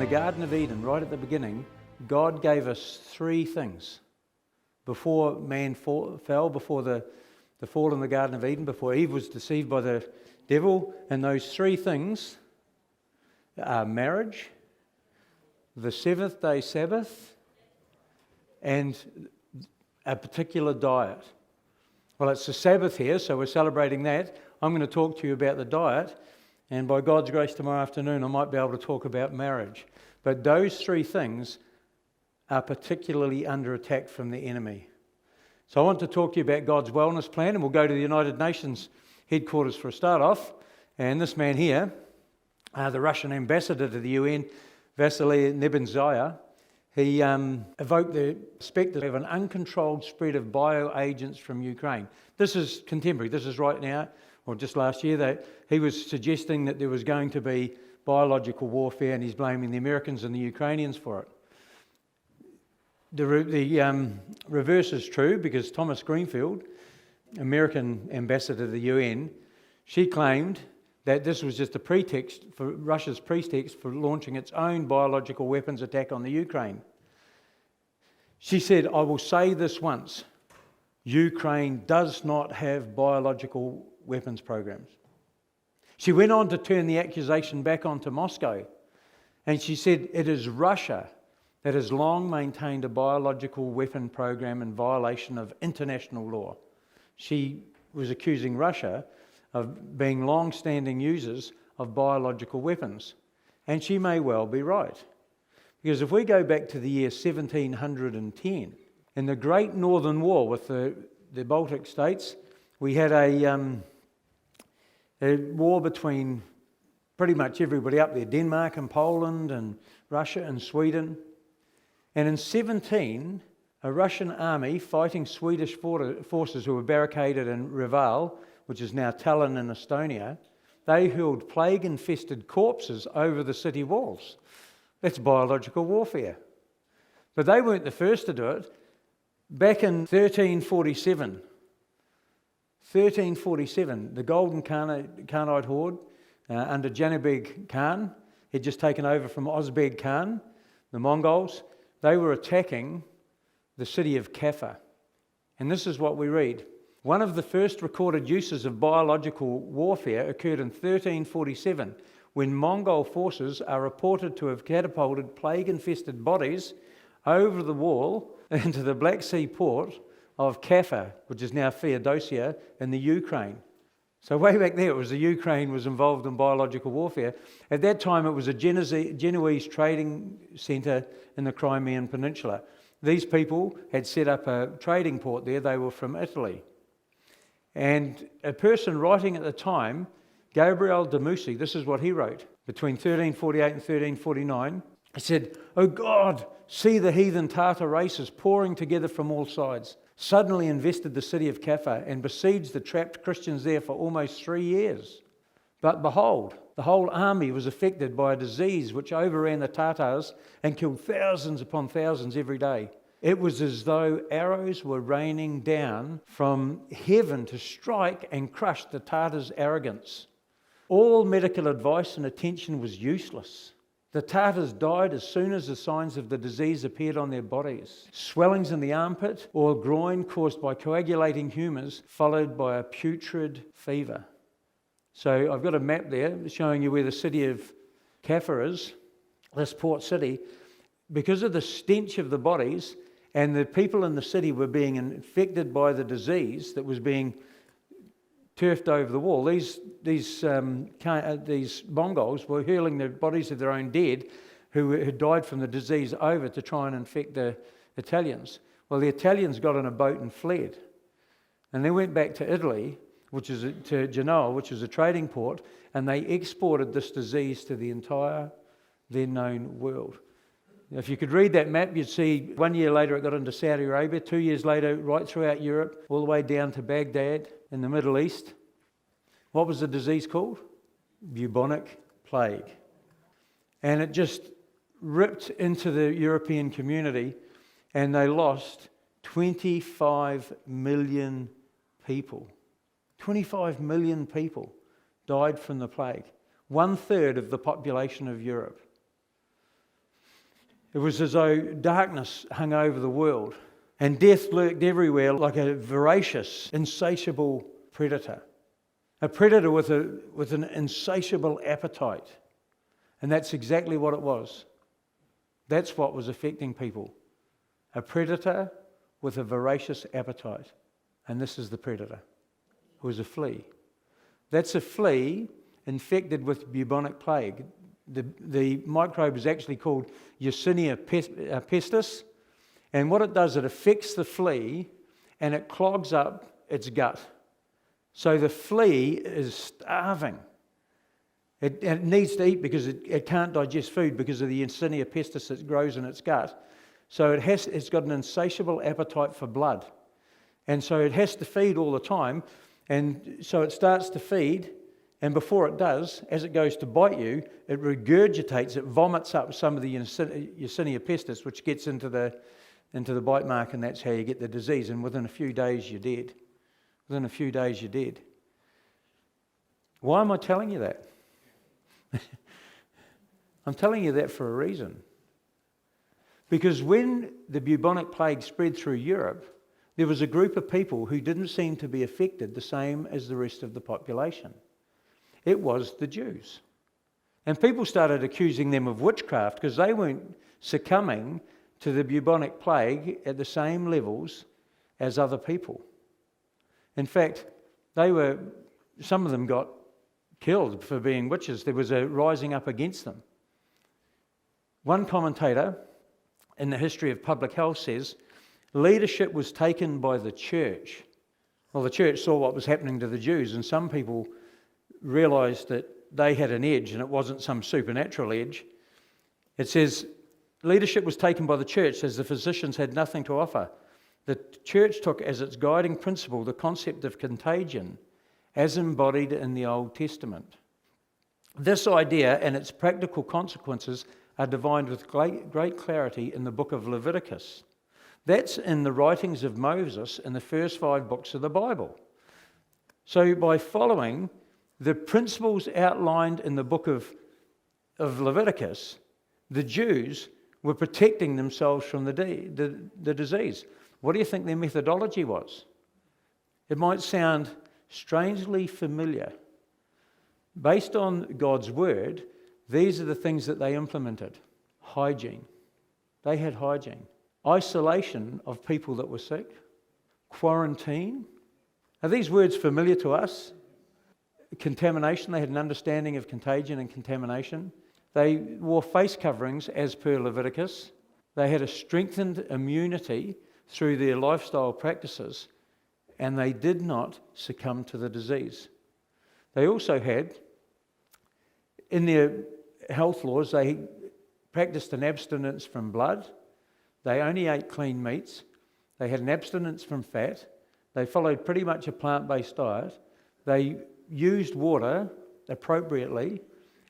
Garden of Eden, right at the beginning, God gave us three things. Before man fell, before the fall in the Garden of Eden, before Eve was deceived by the devil, and those three things are marriage, the seventh day Sabbath, and a particular diet. Well, it's the Sabbath here, so we're celebrating that. I'm going to talk to you about the diet, and by God's grace tomorrow afternoon I might be able to talk about marriage. But those three things are particularly under attack from the enemy. So I want to talk to you about God's wellness plan, and we'll go to the United Nations headquarters for a start off. And this man here, the Russian ambassador to the UN, Vasily Nebenzia, he evoked the spectre of an uncontrolled spread of bioagents from Ukraine. This is contemporary. This is right now, or just last year, that he was suggesting that there was going to be biological warfare, and he's blaming the Americans and the Ukrainians for it. The reverse is true, because Thomas Greenfield, American ambassador to the UN, she claimed that this was just a pretext for Russia's pretext for launching its own biological weapons attack on the Ukraine. She said, "I will say this once, Ukraine does not have biological weapons programs." She went on to turn the accusation back onto Moscow, and she said, "It is Russia that has long maintained a biological weapon program in violation of international law." She was accusing Russia of being long-standing users of biological weapons. And she may well be right. Because if we go back to the year 1710, in the Great Northern War with the Baltic states, we had a war between pretty much everybody up there, Denmark and Poland and Russia and Sweden. And in 17, a Russian army fighting Swedish forces who were barricaded in Reval, which is now Tallinn in Estonia, they hurled plague-infested corpses over the city walls. That's biological warfare. But they weren't the first to do it. Back in 1347, the Golden Khanate horde under Janibeg Khan had just taken over from Ozbeg Khan, the Mongols. They were attacking the city of Kaffa. And this is what we read. One of the first recorded uses of biological warfare occurred in 1347, when Mongol forces are reported to have catapulted plague-infested bodies over the wall into the Black Sea port of Kaffa, which is now Feodosia, in the Ukraine. So way back there, it was the Ukraine was involved in biological warfare. At that time, it was a Genoese trading centre in the Crimean Peninsula. These people had set up a trading port there. They were from Italy. And a person writing at the time, Gabriel de Mussi, this is what he wrote, between 1348 and 1349. He said, "O God, see the heathen Tartar races pouring together from all sides, suddenly invested the city of Kaffa and besieged the trapped Christians there for almost 3 years. But behold, the whole army was affected by a disease which overran the Tartars and killed thousands upon thousands every day. It was as though arrows were raining down from heaven to strike and crush the Tartars' arrogance. All medical advice and attention was useless. The Tartars died as soon as the signs of the disease appeared on their bodies. Swellings in the armpit or groin caused by coagulating humours, followed by a putrid fever." So I've got a map there showing you where the city of Kaffa is, this port city. Because of the stench of the bodies, and the people in the city were being infected by the disease that was being turfed over the wall. These Mongols were hurling the bodies of their own dead who had died from the disease over to try and infect the Italians. Well, the Italians got on a boat and fled. And they went back to Italy, to Genoa, which is a trading port, and they exported this disease to the entire then known world. If you could read that map, you'd see 1 year later it got into Saudi Arabia, 2 years later right throughout Europe, all the way down to Baghdad in the Middle East. What was the disease called? Bubonic plague. And it just ripped into the European community, and they lost 25 million people. 25 million people died from the plague. 1/3 of the population of Europe. It was as though darkness hung over the world and death lurked everywhere like a voracious, insatiable predator. A predator with an insatiable appetite. And that's exactly what it was. That's what was affecting people. A predator with a voracious appetite. And this is the predator. It was a flea. That's a flea infected with bubonic plague. The microbe is actually called Yersinia pestis. And what it does, it affects the flea and it clogs up its gut. So the flea is starving. It needs to eat because it can't digest food because of the Yersinia pestis that grows in its gut. So it's got an insatiable appetite for blood. And so it has to feed all the time. And so it starts to feed. And before it does, as it goes to bite you, it regurgitates, it vomits up some of the Yersinia pestis, which gets into the bite mark, and that's how you get the disease. And within a few days, you're dead. Within a few days, you're dead. Why am I telling you that? I'm telling you that for a reason. Because when the bubonic plague spread through Europe, there was a group of people who didn't seem to be affected the same as the rest of the population. It was the Jews. And people started accusing them of witchcraft because they weren't succumbing to the bubonic plague at the same levels as other people. In fact, some of them got killed for being witches. There was a rising up against them. One commentator in the history of public health says, leadership was taken by the church. Well, the church saw what was happening to the Jews, and some people realised that they had an edge and it wasn't some supernatural edge. It says, leadership was taken by the church as the physicians had nothing to offer. The church took as its guiding principle the concept of contagion as embodied in the Old Testament. This idea and its practical consequences are defined with great clarity in the book of Leviticus. That's in the writings of Moses in the first 5 books of the Bible. So by following the principles outlined in the book of Leviticus, the Jews were protecting themselves from the disease. What do you think their methodology was? It might sound strangely familiar. Based on God's word, these are the things that they implemented. Hygiene. They had hygiene. Isolation of people that were sick. Quarantine. Are these words familiar to us? Contamination. They had an understanding of contagion and contamination. They wore face coverings as per Leviticus. They had a strengthened immunity through their lifestyle practices, and they did not succumb to the disease. They also had, in their health laws, they practiced an abstinence from blood. They only ate clean meats. They had an abstinence from fat. They followed pretty much a plant-based diet. They used water appropriately,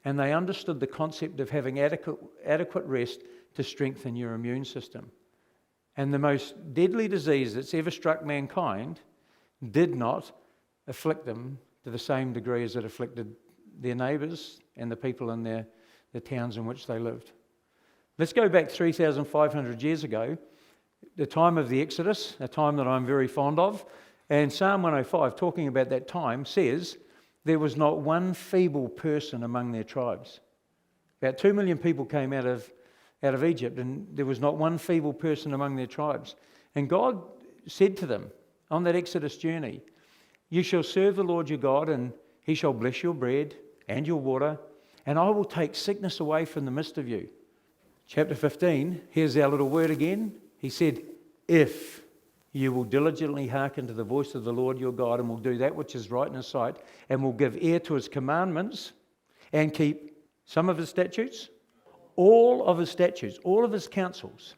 and they understood the concept of having adequate rest to strengthen your immune system. And the most deadly disease that's ever struck mankind did not afflict them to the same degree as it afflicted their neighbours and the people in the towns in which they lived. Let's go back 3,500 years ago, the time of the Exodus, a time that I'm very fond of. And Psalm 105, talking about that time, says there was not one feeble person among their tribes. About 2 million people came out of Egypt, and there was not one feeble person among their tribes. And God said to them on that Exodus journey, you shall serve the Lord your God, and he shall bless your bread and your water, and I will take sickness away from the midst of you. Chapter 15, here's our little word again. He said, if you will diligently hearken to the voice of the Lord your God, and will do that which is right in his sight, and will give ear to his commandments, and keep some of his statutes, all of his statutes, all of his counsels,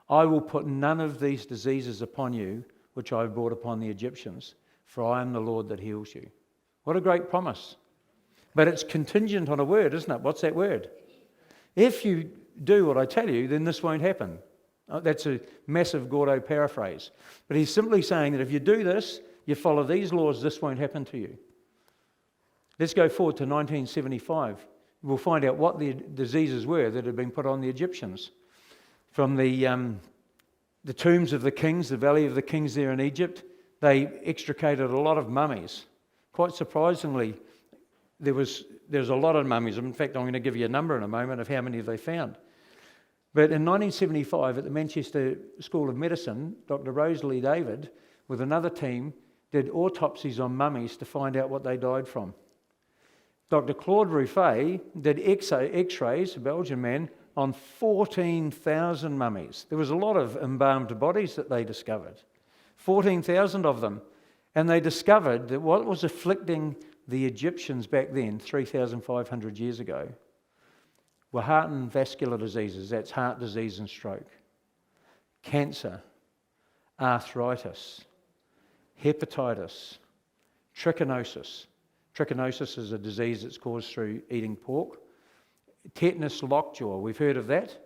I will put none of these diseases upon you, which I have brought upon the Egyptians, for I am the Lord that heals you. What a great promise. But it's contingent on a word, isn't it? What's that word? If you do what I tell you, then this won't happen. That's a massive Gordo paraphrase. But he's simply saying that if you do this, you follow these laws, this won't happen to you. Let's go forward to 1975. We'll find out what the diseases were that had been put on the Egyptians. From the tombs of the kings, the valley of the kings there in Egypt, they extricated a lot of mummies. Quite surprisingly, there's a lot of mummies. In fact, I'm going to give you a number in a moment of how many they found. But in 1975, at the Manchester School of Medicine, Dr. Rosalie David, with another team, did autopsies on mummies to find out what they died from. Dr. Claude Ruffet did X-rays, a Belgian man, on 14,000 mummies. There was a lot of embalmed bodies that they discovered, 14,000 of them. And they discovered that what was afflicting the Egyptians back then, 3,500 years ago, were heart and vascular diseases. That's heart disease and stroke, cancer, arthritis, hepatitis, trichinosis. Trichinosis is a disease that's caused through eating pork. Tetanus lockjaw, we've heard of that.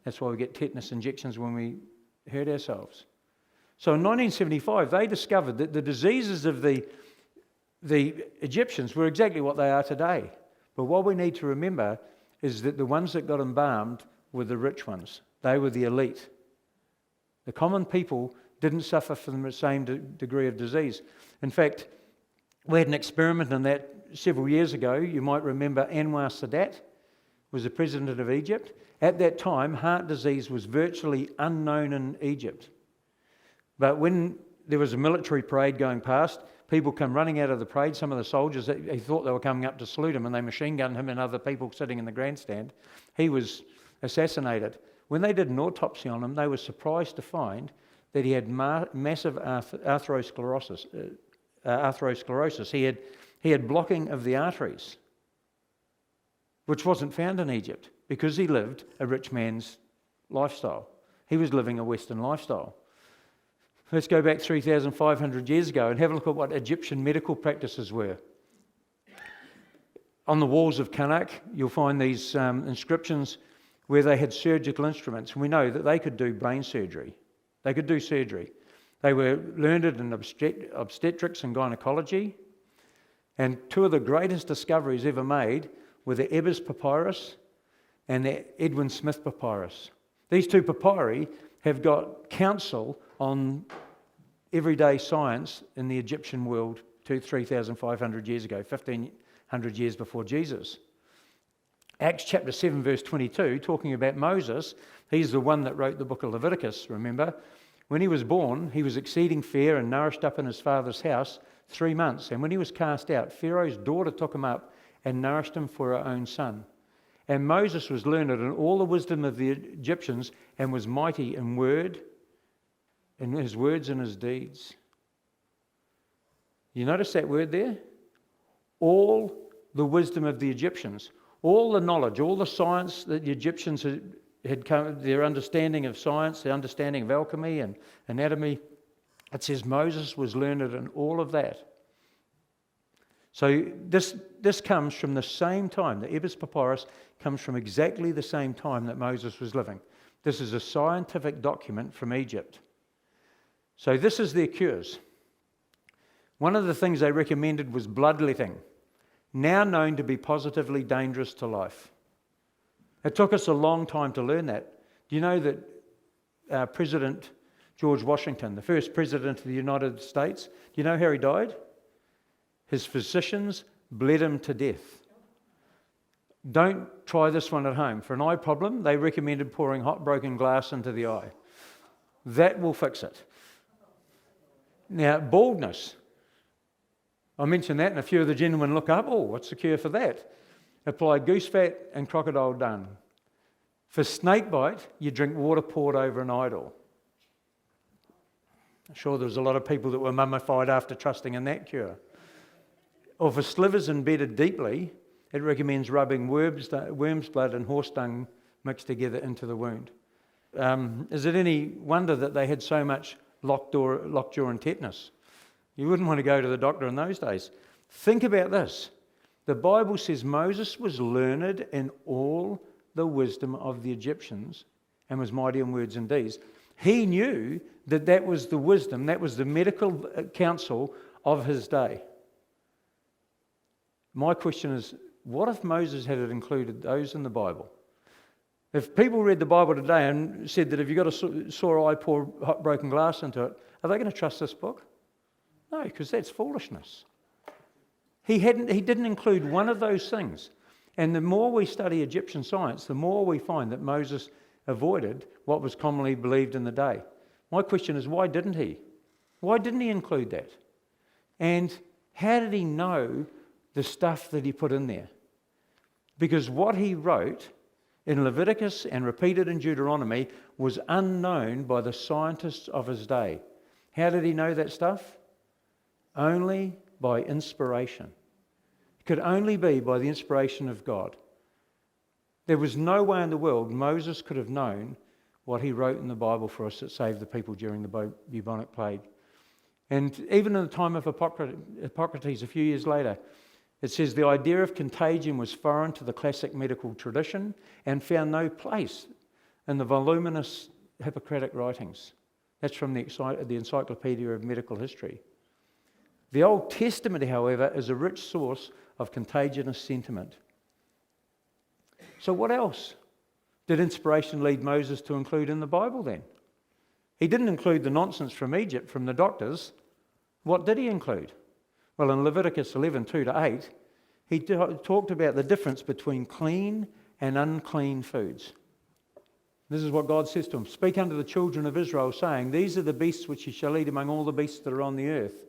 That's why we get tetanus injections when we hurt ourselves. So in 1975, they discovered that the diseases of the Egyptians were exactly what they are today. But what we need to remember is that the ones that got embalmed were the rich ones. They were the elite. The common people didn't suffer from the same degree of disease. In fact, we had an experiment in that several years ago. You might remember Anwar Sadat was the president of Egypt. At that time, heart disease was virtually unknown in Egypt. But when there was a military parade going past, people come running out of the parade. Some of the soldiers, he thought they were coming up to salute him, and they machine gunned him and other people sitting in the grandstand. He was assassinated. When they did an autopsy on him, they were surprised to find that he had massive atherosclerosis. He had blocking of the arteries, which wasn't found in Egypt because he lived a rich man's lifestyle. He was living a Western lifestyle. Let's go back 3,500 years ago and have a look at what Egyptian medical practices were. On the walls of Karnak, you'll find these inscriptions where they had surgical instruments. And we know that they could do brain surgery. They could do surgery. They were learned in obstetrics and gynecology. And two of the greatest discoveries ever made were the Ebers Papyrus and the Edwin Smith Papyrus. These two papyri have got counsel on everyday science in the Egyptian world 3,500 years ago, 1,500 years before Jesus. Acts chapter 7 verse 22, talking about Moses, he's the one that wrote the book of Leviticus, remember? When he was born, he was exceeding fair and nourished up in his father's house 3 months. And when he was cast out, Pharaoh's daughter took him up and nourished him for her own son. And Moses was learned in all the wisdom of the Egyptians and was mighty in word, in his words and his deeds. You notice that word there? All the wisdom of the Egyptians. All the knowledge, all the science that the Egyptians had come, their understanding of science, their understanding of alchemy and anatomy. It says Moses was learned in all of that. So this comes from the same time. The Ebers Papyrus comes from exactly the same time that Moses was living. This is a scientific document from Egypt. So this is their cures. One of the things they recommended was bloodletting, now known to be positively dangerous to life. It took us a long time to learn that. Do you know that President George Washington, the first president of the United States, do you know how he died? His physicians bled him to death. Don't try this one at home. For an eye problem, they recommended pouring hot broken glass into the eye. That will fix it. Now, baldness. I mentioned that, and a few of the gentlemen look up, oh, what's the cure for that? Apply goose fat and crocodile dung. For snake bite, you drink water poured over an idol. I'm sure there was a lot of people that were mummified after trusting in that cure. Or for slivers embedded deeply, it recommends rubbing worm's blood and horse dung mixed together into the wound. Is it any wonder that they had so much lockjaw and tetanus? You wouldn't want to go to the doctor in those days. Think about this. The Bible says Moses was learned in all the wisdom of the Egyptians and was mighty in words and deeds. He knew that that was the wisdom, that was the medical counsel of his day. My question is, what if Moses had included those in the Bible? If people read the Bible today and said that if you've got a sore eye, pour hot broken glass into it, are they going to trust this book? No, because that's foolishness. He didn't include one of those things. And the more we study Egyptian science, the more we find that Moses avoided what was commonly believed in the day. My question is, why didn't he? Why didn't he include that? And how did he know the stuff that he put in there? Because what he wrote in Leviticus and repeated in Deuteronomy was unknown by the scientists of his day. How did he know that stuff? Only by inspiration. It could only be by the inspiration of God. There was no way in the world Moses could have known what he wrote in the Bible for us that saved the people during the bubonic plague. And even in the time of Hippocrates, a few years later, it says the idea of contagion was foreign to the classic medical tradition and found no place in the voluminous Hippocratic writings. That's from the Encyclopedia of Medical History. The Old Testament, however, is a rich source of contagious sentiment. So what else did inspiration lead Moses to include in the Bible then? He didn't include the nonsense from Egypt, from the doctors. What did he include? Well, in Leviticus 11, 2-8, he talked about the difference between clean and unclean foods. This is what God says to him. Speak unto the children of Israel, saying, these are the beasts which ye shall eat among all the beasts that are on the earth.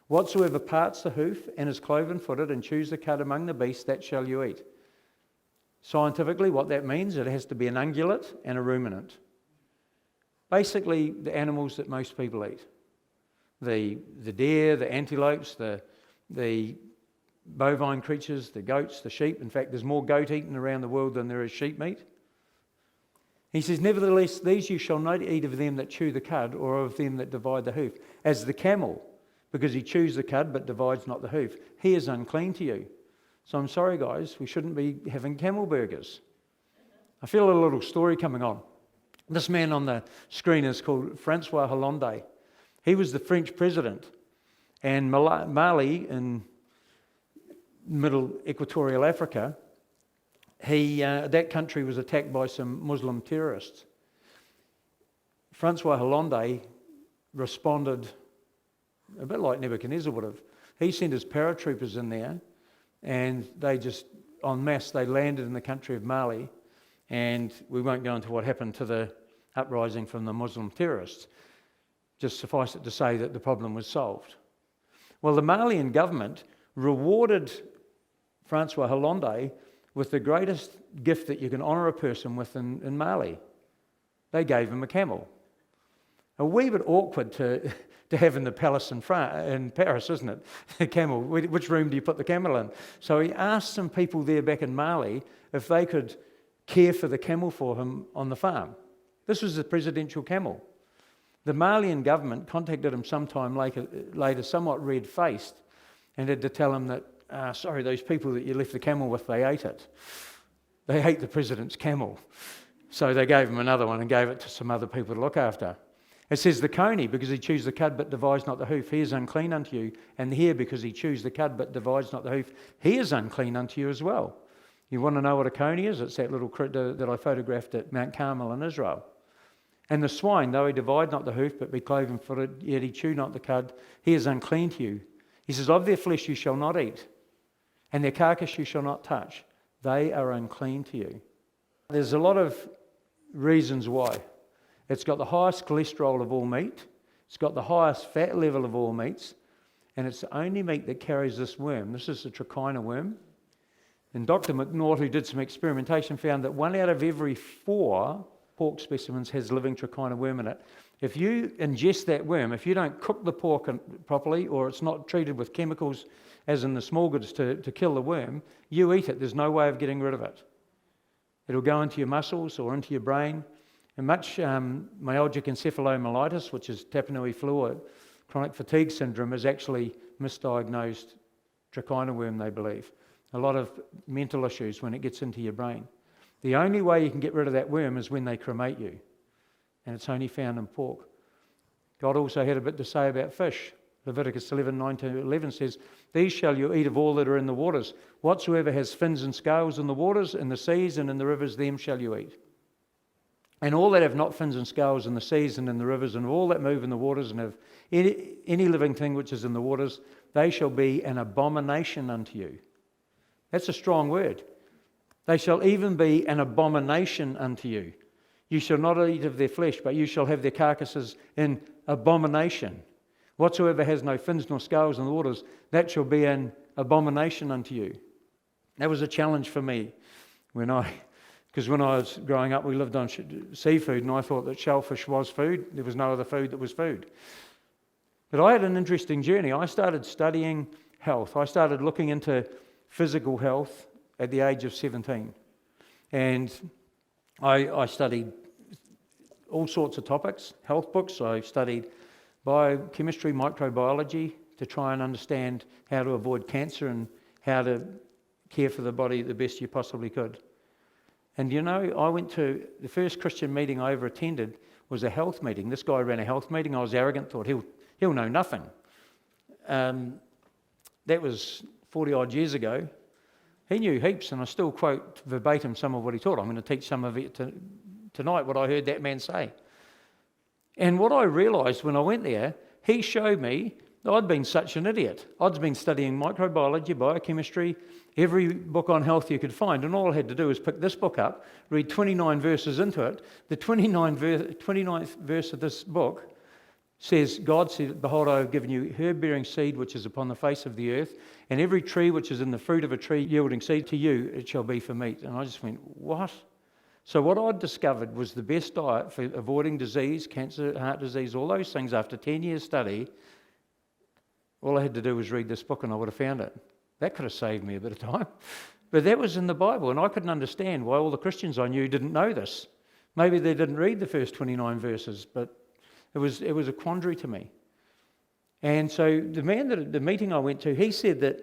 Whatsoever parts the hoof and is cloven-footed and chews the cud among the beasts, that shall you eat. Scientifically, what that means, it has to be an ungulate and a ruminant. Basically, the animals that most people eat. The deer, the antelopes, the bovine creatures, the goats, the sheep. In fact, there's more goat eaten around the world than there is sheep meat. He says, nevertheless, these you shall not eat of them that chew the cud, or of them that divide the hoof. As the camel, because he chews the cud but divides not the hoof. He is unclean to you. So I'm sorry, guys, we shouldn't be having camel burgers. I feel a little story coming on. This man on the screen is called Francois Hollande. He was the French president. And Mali, in middle equatorial Africa, that country was attacked by some Muslim terrorists. Francois Hollande responded a bit like Nebuchadnezzar would have. He sent his paratroopers in there, and they just, en masse, they landed in the country of Mali, and we won't go into what happened to the uprising from the Muslim terrorists. Just suffice it to say that the problem was solved. Well, the Malian government rewarded Francois Hollande with the greatest gift that you can honour a person with in Mali. They gave him a camel. A wee bit awkward to have in the palace in Paris, isn't it? A camel. Which room do you put the camel in? So he asked some people there back in Mali if they could care for the camel for him on the farm. This was the presidential camel. The Malian government contacted him sometime later somewhat red-faced, and had to tell him that, sorry, those people that you left the camel with, they ate it. They ate the president's camel. So they gave him another one and gave it to some other people to look after. It says the coney, because he chews the cud but divides not the hoof, he is unclean unto you. And the hare, because he chews the cud but divides not the hoof, he is unclean unto you as well. You want to know what a coney is? It's that little critter that I photographed at Mount Carmel in Israel. And the swine, though he divide not the hoof, but be cloven-footed, yet he chew not the cud, he is unclean to you. He says, of their flesh you shall not eat, and their carcass you shall not touch. They are unclean to you. There's a lot of reasons why. It's got the highest cholesterol of all meat. It's got the highest fat level of all meats. And it's the only meat that carries this worm. This is the trichina worm. And Dr. McNaught, who did some experimentation, found that 1 out of every 4 pork specimens has living trichina worm in it. If you ingest that worm, if you don't cook the pork properly, or it's not treated with chemicals, as in the small goods, to kill the worm, you eat it. There's no way of getting rid of it. It'll go into your muscles or into your brain. And much myalgic encephalomyelitis, which is Tapanui flu or chronic fatigue syndrome, is actually misdiagnosed trichina worm, they believe. A lot of mental issues when it gets into your brain. The only way you can get rid of that worm is when they cremate you. And it's only found in pork. God also had a bit to say about fish. Leviticus 11, 9-11 says, these shall you eat of all that are in the waters. Whatsoever has fins and scales in the waters, in the seas and in the rivers, them shall you eat. And all that have not fins and scales in the seas and in the rivers, and all that move in the waters, and have any living thing which is in the waters, they shall be an abomination unto you. That's a strong word. They shall even be an abomination unto you. You shall not eat of their flesh, but you shall have their carcasses in abomination. Whatsoever has no fins nor scales in the waters, that shall be an abomination unto you. That was a challenge for me because when I was growing up, we lived on seafood, and I thought that shellfish was food. There was no other food that was food. But I had an interesting journey. I started studying health. I started looking into physical health at the age of 17. And I studied all sorts of topics, health books. I studied biochemistry, microbiology, to try and understand how to avoid cancer and how to care for the body the best you possibly could. And I went to the first Christian meeting I ever attended was a health meeting. This guy ran a health meeting. I was arrogant, thought he'll know nothing. That was 40 odd years ago. He knew heaps, and I still quote verbatim some of what he taught. I'm going to teach some of it tonight, what I heard that man say. And what I realised when I went there, he showed me that I'd been such an idiot. I'd been studying microbiology, biochemistry, every book on health you could find, and all I had to do was pick this book up, read 29 verses into it. The 29th verse of this book says, God said, behold, I have given you herb-bearing seed which is upon the face of the earth, and every tree which is in the fruit of a tree yielding seed, to you it shall be for meat. And I just went, what? So what I'd discovered was the best diet for avoiding disease, cancer, heart disease, all those things after 10 years study. All I had to do was read this book and I would have found it. That could have saved me a bit of time. But that was in the Bible, and I couldn't understand why all the Christians I knew didn't know this. Maybe they didn't read the first 29 verses, but it was a quandary to me. And so the meeting I went to, he said that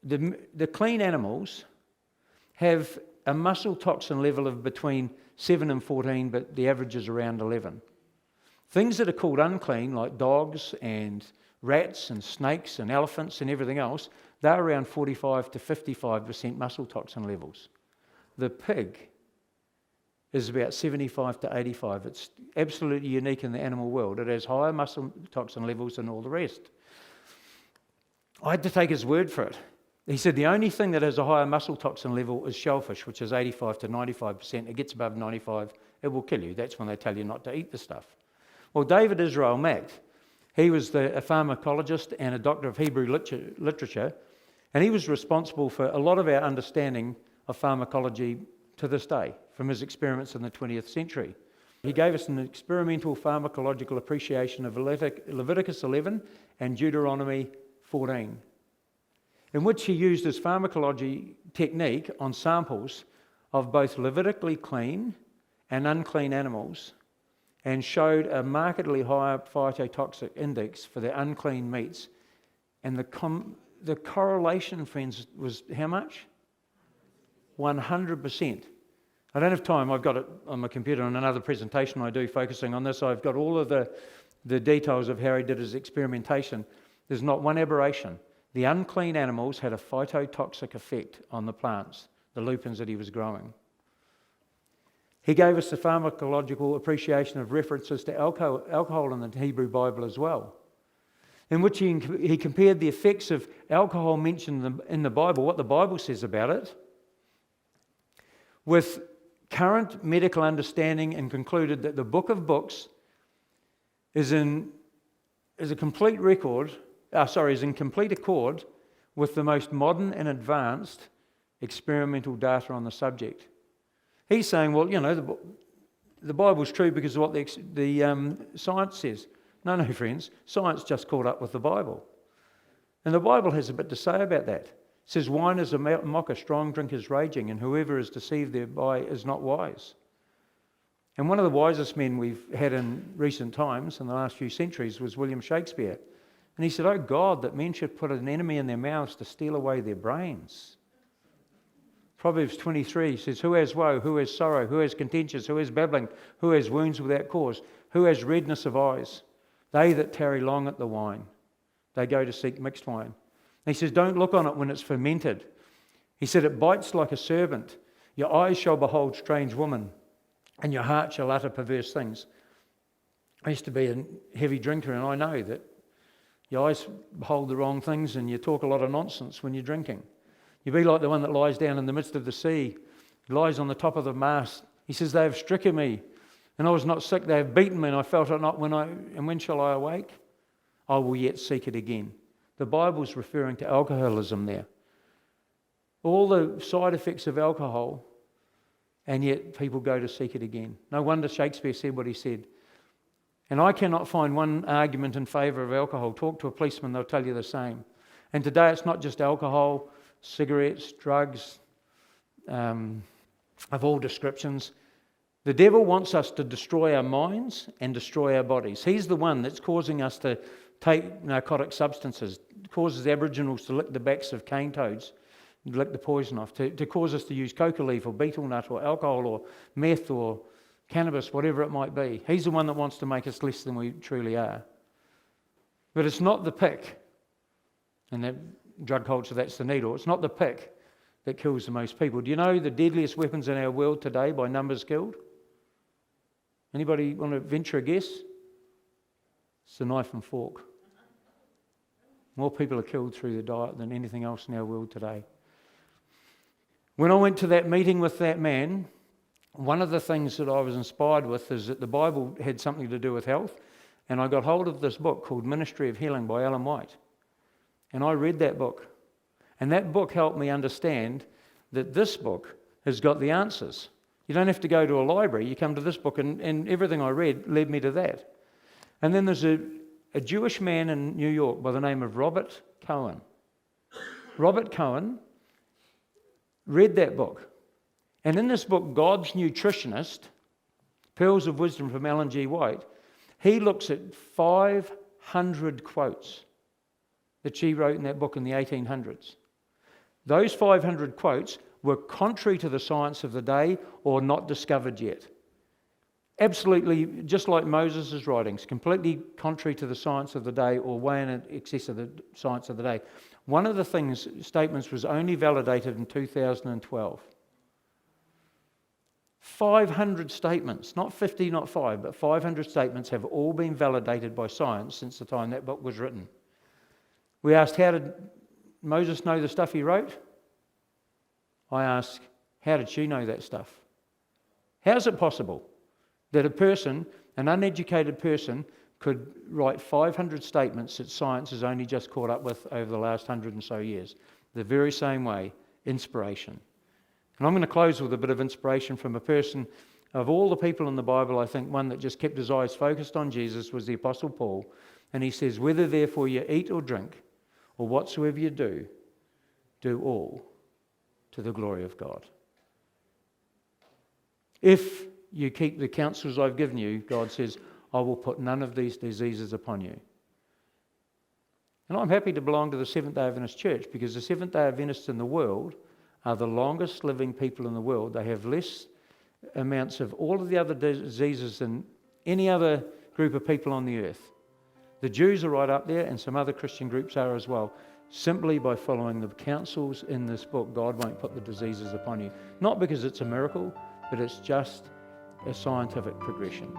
the clean animals have a muscle toxin level of between 7 and 14, but the average is around 11. Things that are called unclean, like dogs and rats and snakes and elephants and everything else, they're around 45 to 55% muscle toxin levels. The pig is about 75 to 85. It's absolutely unique in the animal world. It has higher muscle toxin levels than all the rest. I had to take his word for it. He said the only thing that has a higher muscle toxin level is shellfish, which is 85 to 95%. It gets above 95, it will kill you. That's when they tell you not to eat the stuff. Well, David Israel Mack, he was a pharmacologist and a doctor of Hebrew literature, and he was responsible for a lot of our understanding of pharmacology to this day from his experiments in the 20th century. He gave us an experimental pharmacological appreciation of Leviticus 11 and Deuteronomy 14, in which he used his pharmacology technique on samples of both Levitically clean and unclean animals, and showed a markedly higher phytotoxic index for the unclean meats. And the correlation, friends, was how much? 100%. I don't have time. I've got it on my computer on another presentation I do focusing on this. I've got all of the details of how he did his experimentation. There's not one aberration. The unclean animals had a phytotoxic effect on the plants, the lupins that he was growing. He gave us the pharmacological appreciation of references to alcohol in the Hebrew Bible as well, in which he compared the effects of alcohol mentioned in the Bible, what the Bible says about it, with current medical understanding, and concluded that the Book of Books is in complete accord with the most modern and advanced experimental data on the subject. He's saying, well, the Bible's true because of what the science says. No, friends, science just caught up with the Bible. And the Bible has a bit to say about that. It says, wine is a mocker, strong drink is raging, and whoever is deceived thereby is not wise. And one of the wisest men we've had in recent times, in the last few centuries, was William Shakespeare. And he said, oh God, that men should put an enemy in their mouths to steal away their brains. Proverbs 23 says, who has woe, who has sorrow, who has contentions, who has babbling, who has wounds without cause, who has redness of eyes? They that tarry long at the wine, they go to seek mixed wine. And he says, don't look on it when it's fermented. He said, it bites like a serpent. Your eyes shall behold strange women. and your heart shall utter perverse things. I used to be a heavy drinker, and I know that your eyes behold the wrong things and you talk a lot of nonsense when you're drinking. You be like the one that lies down in the midst of the sea, lies on the top of the mast. He says, they have stricken me, and I was not sick. They have beaten me, and I felt it not. And when shall I awake? I will yet seek it again. The Bible's referring to alcoholism there. All the side effects of alcohol, and yet people go to seek it again. No wonder Shakespeare said what he said. And I cannot find one argument in favour of alcohol. Talk to a policeman, they'll tell you the same. And today it's not just alcohol, cigarettes, drugs, of all descriptions. The devil wants us to destroy our minds and destroy our bodies. He's the one that's causing us to take narcotic substances, causes Aboriginals to lick the backs of cane toads, lick the poison off, to cause us to use coca leaf or betel nut or alcohol or meth or cannabis, whatever it might be. He's the one that wants to make us less than we truly are. But it's not the pick, and that drug culture, that's the needle. It's not the pick that kills the most people. Do you know the deadliest weapons in our world today by numbers killed? Anybody want to venture a guess? It's the knife and fork. More people are killed through the diet than anything else in our world today. When I went to that meeting with that man, one of the things that I was inspired with is that the Bible had something to do with health, and I got hold of this book called Ministry of Healing by Ellen White. And I read that book. And that book helped me understand that this book has got the answers. You don't have to go to a library. You come to this book, and everything I read led me to that. And then there's a Jewish man in New York by the name of Robert Cohen. Robert Cohen read that book. And in this book, God's Nutritionist, Pearls of Wisdom from Ellen G. White, he looks at 500 quotes that she wrote in that book in the 1800s. Those 500 quotes were contrary to the science of the day or not discovered yet. Absolutely, just like Moses' writings, completely contrary to the science of the day or way in excess of the science of the day. One of the statements was only validated in 2012. 500 statements, not 50, not 5, but 500 statements have all been validated by science since the time that book was written. We asked, how did Moses know the stuff he wrote? I asked, how did she know that stuff? How is it possible that a person, an uneducated person, could write 500 statements that science has only just caught up with over the last 100 and so years? The very same way, inspiration. And I'm going to close with a bit of inspiration from a person, of all the people in the Bible, I think one that just kept his eyes focused on Jesus was the Apostle Paul. And he says, whether therefore you eat or drink, or whatsoever you do, do all to the glory of God. If you keep the counsels I've given you, God says, I will put none of these diseases upon you. And I'm happy to belong to the Seventh-day Adventist Church, because the Seventh-day Adventists in the world are the longest living people in the world. They have less amounts of all of the other diseases than any other group of people on the earth. The Jews are right up there, and some other Christian groups are as well. Simply by following the counsels in this book, God won't put the diseases upon you. Not because it's a miracle, but it's just a scientific progression.